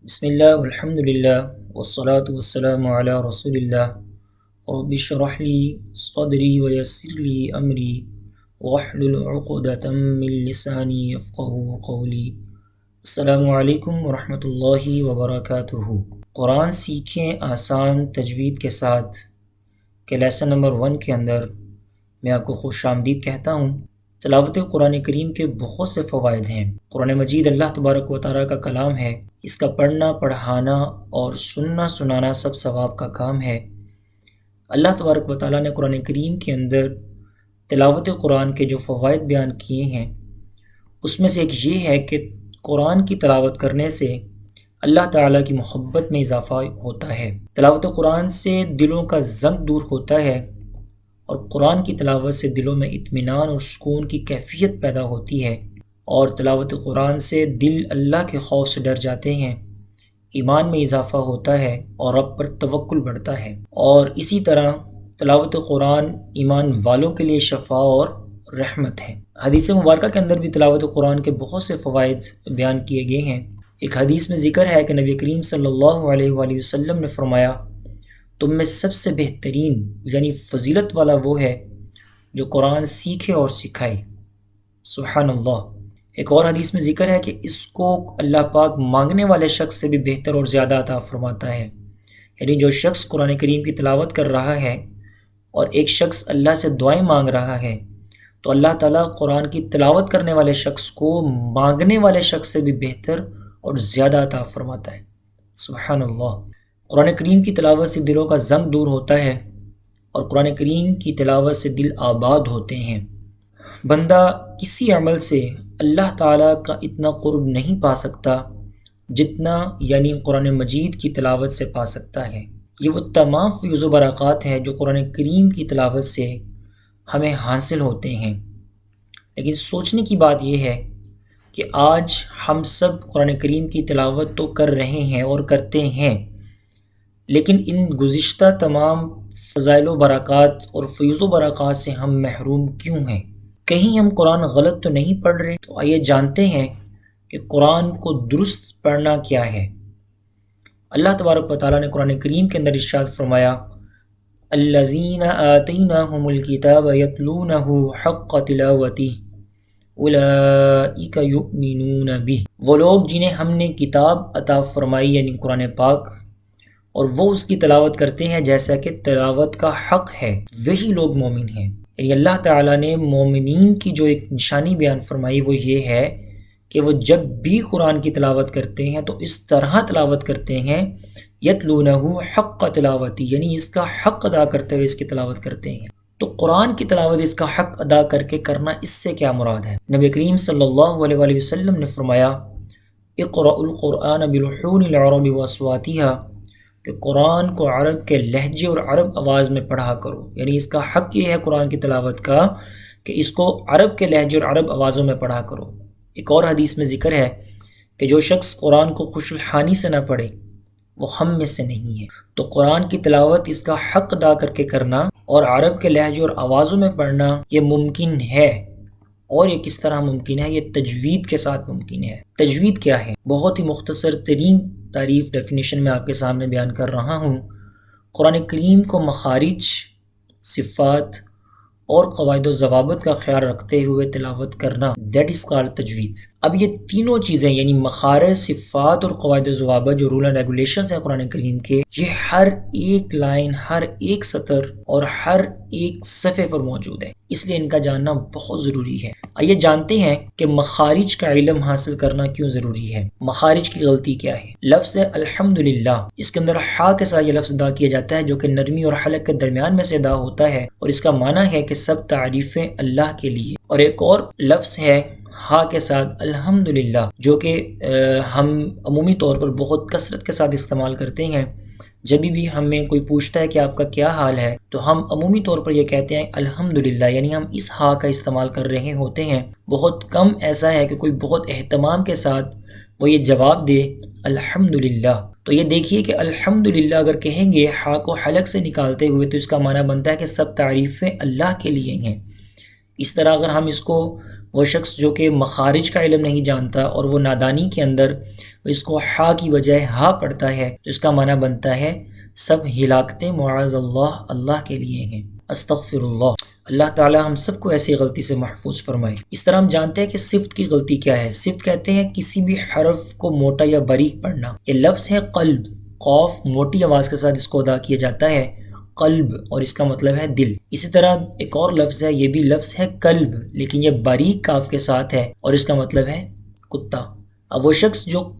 بسم اللہ والحمد للہ والصلاة والسلام علی رسول اللہ رب اشرح لی صدری ویسر لی امری واحلل عقدۃ من لسانی یفقہوا قولی۔ السلام علیکم ورحمۃ اللہ وبرکاتہ۔ قرآن سیکھیں آسان تجوید کے ساتھ کے لیسن نمبر 1 کے اندر میں آپ کو خوش آمدید کہتا ہوں۔ تلاوت قرآن کریم کے بہت سے فوائد ہیں۔ قرآن مجید اللہ تبارک و تعالیٰ کا کلام ہے، اس کا پڑھنا، پڑھانا اور سننا سنانا سب ثواب کا کام ہے۔ اللہ تبارک و تعالیٰ نے قرآن کریم کے اندر تلاوت قرآن کے جو فوائد بیان کیے ہیں اس میں سے ایک یہ ہے کہ قرآن کی تلاوت کرنے سے اللہ تعالیٰ کی محبت میں اضافہ ہوتا ہے۔ تلاوت قرآن سے دلوں کا زنگ دور ہوتا ہے اور قرآن کی تلاوت سے دلوں میں اطمینان اور سکون کی کیفیت پیدا ہوتی ہے، اور تلاوت قرآن سے دل اللہ کے خوف سے ڈر جاتے ہیں، ایمان میں اضافہ ہوتا ہے اور رب پر توکل بڑھتا ہے۔ اور اسی طرح تلاوت قرآن ایمان والوں کے لیے شفا اور رحمت ہے۔ حدیث مبارکہ کے اندر بھی تلاوت قرآن کے بہت سے فوائد بیان کیے گئے ہیں۔ ایک حدیث میں ذکر ہے کہ نبی کریم صلی اللہ علیہ وآلہ وسلم نے فرمایا، تم میں سب سے بہترین یعنی فضیلت والا وہ ہے جو قرآن سیکھے اور سکھائے۔ سبحان اللہ۔ ایک اور حدیث میں ذکر ہے کہ اس کو اللہ پاک مانگنے والے شخص سے بھی بہتر اور زیادہ عطا فرماتا ہے۔ یعنی جو شخص قرآن کریم کی تلاوت کر رہا ہے اور ایک شخص اللہ سے دعائیں مانگ رہا ہے تو اللہ تعالیٰ قرآن کی تلاوت کرنے والے شخص کو مانگنے والے شخص سے بھی بہتر اور زیادہ عطا فرماتا ہے۔ سبحان اللہ۔ قرآن کریم کی تلاوت سے دلوں کا زنگ دور ہوتا ہے اور قرآن کریم کی تلاوت سے دل آباد ہوتے ہیں۔ بندہ کسی عمل سے اللہ تعالیٰ کا اتنا قرب نہیں پا سکتا جتنا یعنی قرآن مجید کی تلاوت سے پا سکتا ہے۔ یہ وہ تمام فیض و برکات ہیں جو قرآن کریم کی تلاوت سے ہمیں حاصل ہوتے ہیں۔ لیکن سوچنے کی بات یہ ہے کہ آج ہم سب قرآن کریم کی تلاوت تو کر رہے ہیں اور کرتے ہیں، لیکن ان گزشتہ تمام فضائل و برکات اور فیض و برکات سے ہم محروم کیوں ہیں؟ کہیں ہم قرآن غلط تو نہیں پڑھ رہے؟ تو آئیے جانتے ہیں کہ قرآن کو درست پڑھنا کیا ہے۔ اللہ تبارک و تعالیٰ نے قرآن کریم کے اندر ارشاد فرمایا، الذین آتیناہم الکتاب یتلونہ حق تلاوتہ اولئک یؤمنون بہ۔ وہ لوگ جنہیں ہم نے کتاب عطا فرمائی یعنی قرآن پاک، اور وہ اس کی تلاوت کرتے ہیں جیسا کہ تلاوت کا حق ہے، وہی لوگ مومن ہیں۔ یعنی اللہ تعالیٰ نے مومنین کی جو ایک نشانی بیان فرمائی وہ یہ ہے کہ وہ جب بھی قرآن کی تلاوت کرتے ہیں تو اس طرح تلاوت کرتے ہیں، یتلونہ حق تلاوتی، یعنی اس کا حق ادا کرتے ہوئے اس کی تلاوت کرتے ہیں۔ تو قرآن کی تلاوت اس کا حق ادا کر کے کرنا، اس سے کیا مراد ہے؟ نبی کریم صلی اللہ علیہ وآلہ وسلم نے فرمایا، اقرأ القرآن بلحون العرب واصواتها، کہ قرآن کو عرب کے لہجے اور عرب آواز میں پڑھا کرو۔ یعنی اس کا حق یہ ہے قرآن کی تلاوت کا کہ اس کو عرب کے لہجے اور عرب آوازوں میں پڑھا کرو۔ ایک اور حدیث میں ذکر ہے کہ جو شخص قرآن کو خوش الحانی سے نہ پڑھے وہ ہم میں سے نہیں ہے۔ تو قرآن کی تلاوت اس کا حق ادا کر کے کرنا اور عرب کے لہجے اور آوازوں میں پڑھنا یہ ممکن ہے۔ اور یہ کس طرح ممکن ہے؟ یہ تجوید کے ساتھ ممکن ہے۔ تجوید کیا ہے؟ بہت ہی مختصر ترین تعریف ڈیفینیشن میں آپ کے سامنے بیان کر رہا ہوں۔ قرآن کریم کو مخارج، صفات اور قواعد و ضوابط کا خیال رکھتے ہوئے تلاوت کرنا، دیٹ از کالڈ تجوید۔ اب یہ تینوں چیزیں یعنی مخارج، صفات اور قواعد و ضوابط جو رول اینڈ ریگولیشنز ہیں قرآن کریم کے، یہ ہر ایک لائن، ہر ایک سطر اور ہر ایک صفحے پر موجود ہے، اس لیے ان کا جاننا بہت ضروری ہے۔ آئیے جانتے ہیں کہ مخارج کا علم حاصل کرنا کیوں ضروری ہے۔ مخارج کی غلطی کیا ہے؟ لفظ الحمدللہ، اس کے اندر ہا کے ساتھ یہ لفظ ادا کیا جاتا ہے جو کہ نرمی اور حلق کے درمیان میں سے ادا ہوتا ہے، اور اس کا معنی ہے کہ سب تعریفیں اللہ کے لیے۔ اور ایک اور لفظ ہے ہا کے ساتھ الحمدللہ، جو کہ ہم عمومی طور پر بہت کثرت کے ساتھ استعمال کرتے ہیں۔ جب بھی ہمیں کوئی پوچھتا ہے کہ آپ کا کیا حال ہے تو ہم عمومی طور پر یہ کہتے ہیں الحمدللہ، یعنی ہم اس ہا کا استعمال کر رہے ہوتے ہیں۔ بہت کم ایسا ہے کہ کوئی بہت اہتمام کے ساتھ وہ یہ جواب دے الحمدللہ۔ تو یہ دیکھیے کہ الحمدللہ اگر کہیں گے ہا کو حلق سے نکالتے ہوئے تو اس کا معنی بنتا ہے کہ سب تعریفیں اللہ کے لیے ہیں۔ اس طرح اگر ہم اس کو وہ شخص جو کہ مخارج کا علم نہیں جانتا اور وہ نادانی کے اندر اس کو ہا کی بجائے ہا پڑھتا ہے تو اس کا معنی بنتا ہے سب ہلاکتیں معاذ اللہ اللہ کے لیے ہیں، استغفر اللہ۔ اللہ تعالی ہم سب کو ایسی غلطی سے محفوظ فرمائے۔ اس طرح ہم جانتے ہیں کہ صفت کی غلطی کیا ہے۔ صفت کہتے ہیں کسی بھی حرف کو موٹا یا باریک پڑھنا۔ یہ لفظ ہے قلب، قاف موٹی آواز کے ساتھ اس کو ادا کیا جاتا ہے قلب، اور اس کا مطلب ہے دل۔ اسی طرح ایک اور لفظ ہے، یہ بھی لفظ ہے قلب، لیکن یہ باریک کاف کے ساتھ ہے اور اس کا مطلب ہے کتا۔ اب وہ شخص جو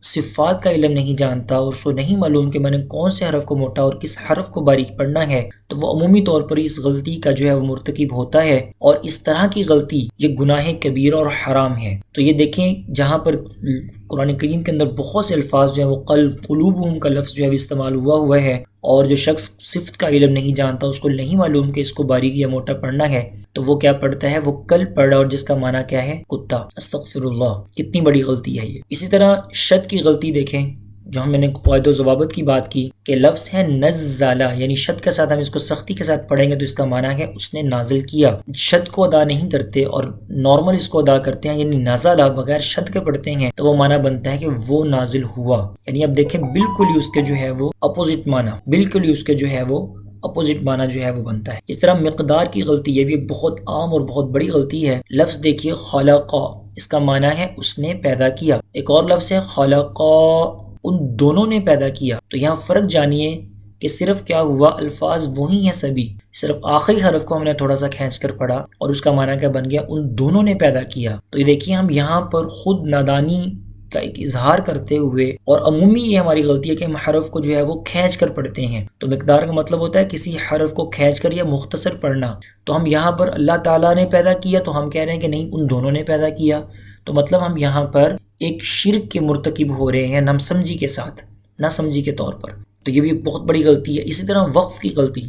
صفات کا علم نہیں جانتا اور اس کو نہیں معلوم کہ میں نے کون سے حرف کو موٹا اور کس حرف کو باریک پڑھنا ہے، تو وہ عمومی طور پر اس غلطی کا جو ہے وہ مرتکب ہوتا ہے، اور اس طرح کی غلطی یہ گناہ کبیرہ اور حرام ہے۔ تو یہ دیکھیں جہاں پر قرآن کریم کے اندر بہت سے الفاظ جو ہیں وہ قلوبہم کا لفظ جو ہے وہ استعمال ہوا ہے، اور جو شخص صفت کا علم نہیں جانتا، اس کو نہیں معلوم کہ اس کو باریک یا موٹا پڑھنا ہے، تو وہ کیا پڑھتا ہے؟ وہ قلب پڑھ رہا، اور جس کا معنی کیا ہے؟ کتا۔ استغفر اللہ، کتنی بڑی غلطی ہے یہ۔ اسی طرح شد کی غلطی دیکھیں، جو ہم نے قواعد و ضوابط کی بات کی کہ لفظ ہے نزلہ، یعنی شد کے ساتھ ہم اس کو سختی کے ساتھ پڑھیں گے تو اس کا معنی ہے اس نے نازل کیا۔ شد کو ادا نہیں کرتے اور نارمل اس کو ادا کرتے ہیں، یعنی نزلہ بغیر شد کے پڑھتے ہیں، تو وہ معنی بنتا ہے کہ وہ نازل ہوا۔ یعنی اب دیکھیں بالکل ہی اس کے جو ہے وہ اپوزٹ معنی، بالکل ہی اس کے جو ہے وہ اپوزٹ معنی جو ہے وہ بنتا ہے۔ اس طرح مقدار کی غلطی، یہ بھی ایک بہت عام اور بہت بڑی غلطی ہے۔ لفظ دیکھیے خلق، اس کا معنی ہے اس نے پیدا کیا۔ ایک اور لفظ ہے خلق، ان دونوں نے پیدا کیا۔ تو یہاں فرق جانیے کہ صرف کیا ہوا، الفاظ وہی ہیں سبھی، صرف آخری حرف کو ہم نے تھوڑا سا کھینچ کر پڑھا اور اس کا معنی کیا بن گیا؟ ان دونوں نے پیدا کیا۔ تو یہ دیکھیے ہم یہاں پر خود نادانی کا ایک اظہار کرتے ہوئے، اور عمومی یہ ہماری غلطی ہے کہ ہم حرف کو جو ہے وہ کھینچ کر پڑھتے ہیں۔ تو مقدار کا مطلب ہوتا ہے کسی حرف کو کھینچ کر یا مختصر پڑھنا۔ تو ہم یہاں پر اللہ تعالیٰ نے پیدا کیا، تو ہم کہہ رہے ہیں کہ نہیں، ان دونوں نے پیدا کیا، تو مطلب ہم یہاں پر ایک شرک کے مرتکب ہو رہے ہیں، نہ سمجھی کے ساتھ، نہ سمجھی کے طور پر۔ تو یہ بھی ایک بہت بڑی غلطی ہے۔ اسی طرح وقف کی غلطی،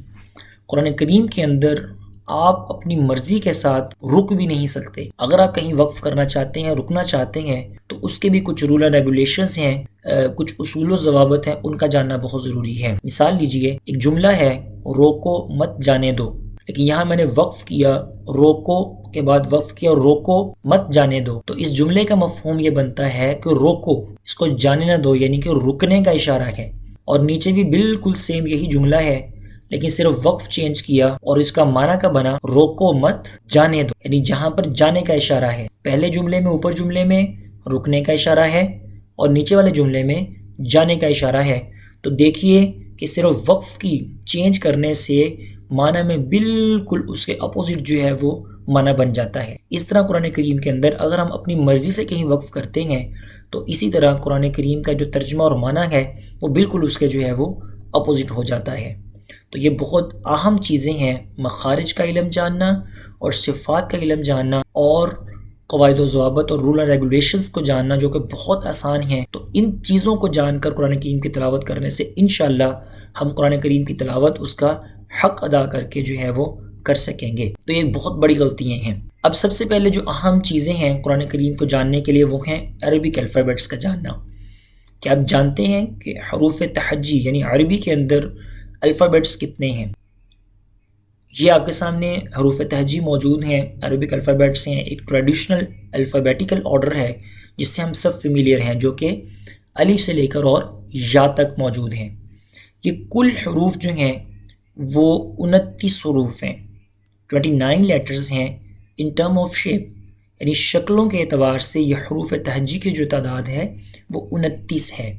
قرآن کریم کے اندر آپ اپنی مرضی کے ساتھ رک بھی نہیں سکتے۔ اگر آپ کہیں وقف کرنا چاہتے ہیں، رکنا چاہتے ہیں، تو اس کے بھی کچھ رول اینڈ ریگولیشنز ہیں، کچھ اصول و ضوابط ہیں، ان کا جاننا بہت ضروری ہے۔ مثال لیجئے، ایک جملہ ہے روکو مت جانے دو، لیکن یہاں میں نے وقف کیا، روکو کے بعد وقف کیا، روکو مت جانے دو، تو اس جملے کا مفہوم یہ بنتا ہے کہ روکو، اس کو جانے نہ دو، یعنی کہ رکنے کا اشارہ ہے۔ اور نیچے بھی بالکل سیم یہی جملہ ہے، لیکن صرف وقف چینج کیا اور اس کا معنی کا بنا روکو مت جانے دو، یعنی جہاں پر جانے کا اشارہ ہے۔ پہلے جملے میں، اوپر جملے میں رکنے کا اشارہ ہے، اور نیچے والے جملے میں جانے کا اشارہ ہے۔ تو دیکھیے کہ صرف وقف کی چینج کرنے سے معنی میں بالکل اس کے اپوزٹ جو ہے وہ معنی بن جاتا ہے۔ اس طرح قرآن کریم کے اندر اگر ہم اپنی مرضی سے کہیں وقف کرتے ہیں، تو اسی طرح قرآن کریم کا جو ترجمہ اور معنی ہے وہ بالکل اس کے جو ہے وہ اپوزٹ ہو جاتا ہے۔ تو یہ بہت اہم چیزیں ہیں، مخارج کا علم جاننا اور صفات کا علم جاننا، اور قواعد و ضوابط اور رول اینڈ ریگولیشنز کو جاننا، جو کہ بہت آسان ہیں۔ تو ان چیزوں کو جان کر قرآن کریم کی تلاوت کرنے سے انشاءاللہ ہم قرآن کریم کی تلاوت اس کا حق ادا کر کے جو ہے وہ کر سکیں گے۔ تو یہ بہت بڑی غلطیاں ہیں۔ اب سب سے پہلے جو اہم چیزیں ہیں قرآن کریم کو جاننے کے لیے وہ ہیں عربک الفابیٹس کا جاننا۔ کیا آپ جانتے ہیں کہ حروف تہجی یعنی عربی کے اندر الفابیٹس کتنے ہیں؟ یہ آپ کے سامنے حروف تہجی موجود ہیں، عربک الفابیٹس ہیں۔ ایک ٹریڈیشنل الفابیٹیکل آرڈر ہے جس سے ہم سب فیملیئر ہیں، جو کہ الف سے لے کر اور یا تک موجود ہیں۔ یہ کل حروف جو ہیں وہ 29 حروف ہیں، 29 لیٹرز ہیں۔ ان ٹرم آف شیپ یعنی شکلوں کے اعتبار سے یہ حروف تہجی کی جو تعداد ہے وہ 29 ہے۔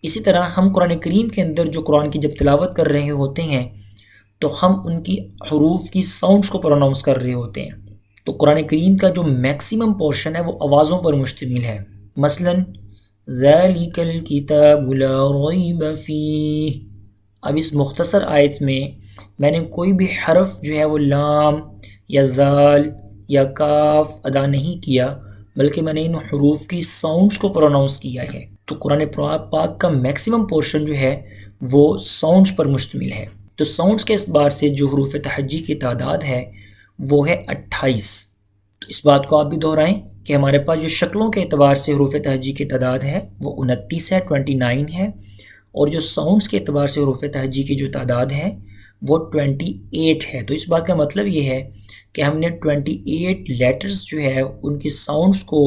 اسی طرح ہم قرآن کریم کے اندر جو قرآن کی جب تلاوت کر رہے ہوتے ہیں تو ہم ان کی حروف کی ساؤنڈز کو پروناؤنس کر رہے ہوتے ہیں۔ تو قرآن کریم کا جو میکسیمم پورشن ہے وہ آوازوں پر مشتمل ہے۔ مثلاً ذَلِكَ الْكِتَابُ لَا رَيْبَ فِيهِ، اب اس مختصر آیت میں نے کوئی بھی حرف جو ہے وہ لام یا ذال یا کاف ادا نہیں کیا، بلکہ میں نے ان حروف کی ساؤنڈز کو پروناؤنس کیا ہے۔ تو قرآن پاک کا میکسیمم پورشن جو ہے وہ ساؤنڈز پر مشتمل ہے۔ تو ساؤنڈز کے اعتبار سے جو حروف تہجی کی تعداد ہے وہ ہے 28۔ تو اس بات کو آپ بھی دہرائیں کہ ہمارے پاس جو شکلوں کے اعتبار سے حروف تہجی کی تعداد ہے وہ 29 ہے، 29 ہے، اور جو ساؤنڈز کے اعتبار سے حروف تہجی کی جو تعداد ہے وہ 28 ہے۔ تو اس بات کا مطلب یہ ہے کہ ہم نے 28 لیٹرز جو ہے ان کے ساؤنڈز کو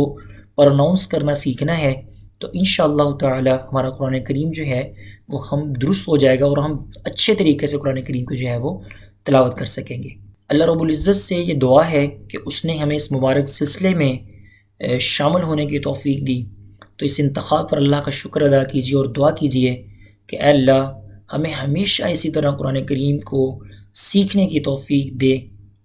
پروناؤنس کرنا سیکھنا ہے، تو انشاءاللہ تعالی ہمارا قرآن کریم جو ہے وہ ہم درست ہو جائے گا اور ہم اچھے طریقے سے قرآن کریم کو جو ہے وہ تلاوت کر سکیں گے۔ اللہ رب العزت سے یہ دعا ہے کہ اس نے ہمیں اس مبارک سلسلے میں شامل ہونے کی توفیق دی، تو اس انتخاب پر اللہ کا شکر ادا کیجیے اور دعا کیجیے کہ اے اللہ ہمیں ہمیشہ اسی طرح قرآن کریم کو سیکھنے کی توفیق دے۔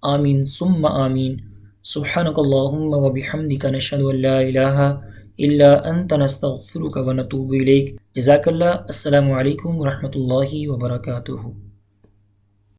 آمین ثم آمین۔ سبحانک اللہم و بحمدک نشہد ان لا الہ الا انت نستغفرک و نتوب الیک۔ جزاک اللہ۔ السلام علیکم ورحمۃ اللہ وبرکاتہ۔